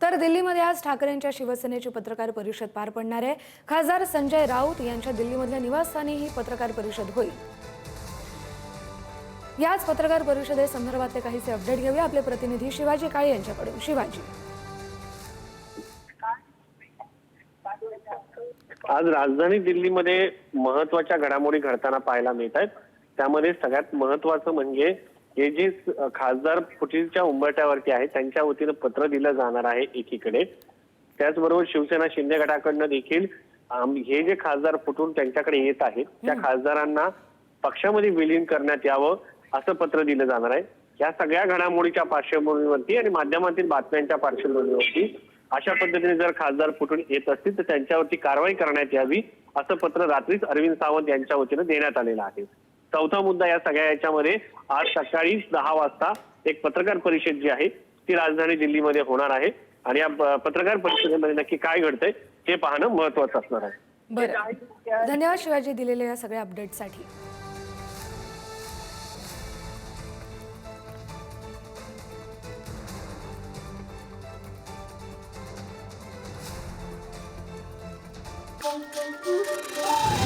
तर दिल्लीमध्ये आज ठाकरेंच्या शिवसेनेची पत्रकार परिषद पार पडणार आहे। खासदार संजय राऊत यांच्या दिल्लीमधल्या निवासस्थानी ही पत्रकार परिषद होईल। याच पत्रकार परिषदेसंदर्भातले काहीसे अपडेट घेऊया आपले प्रतिनिधी शिवाजी काळे यांच्याकडून। शिवाजी, आज राजधानी दिल्लीमध्ये महत्त्वाच्या घडामोडी घडताना पाहायला मिळत आहेत। त्यामध्ये सगळ्यात महत्त्वाचं म्हणजे हे जे खासदार फुटीच्या उंबरठ्यावरती आहे त्यांच्या वतीनं पत्र दिलं जाणार आहे एकीकडे, त्याचबरोबर शिवसेना शिंदे गटाकडनं देखील हे जे खासदार फुटून त्यांच्याकडे येत आहेत त्या खासदारांना पक्षामध्ये विलीन करण्यात यावं असं पत्र दिलं जाणार आहे। या सगळ्या घडामोडीच्या पार्श्वभूमीवरती आणि माध्यमातील बातम्यांच्या पार्श्वभूमीवरती अशा पद्धतीने जर खासदार फुटून येत असतील तर त्यांच्यावरती कारवाई करण्यात यावी असं पत्र रात्रीच अरविंद सावंत यांच्या वतीनं देण्यात आलेलं आहे। चौथा मुद्दा या सगळ्या याच्यामध्ये आज सकाळी 10 वाजता एक पत्रकार परिषद जी आहे ती राजधानी दिल्लीमध्ये होणार आहे आणि या पत्रकार परिषदेमध्ये नक्की काय घडतंय हे पाहणं महत्त्वाचं असणार आहे। बरं, धन्यवाद शिवाजी दिलेल्या या सगळ्या अपडेटसाठी। Thank you.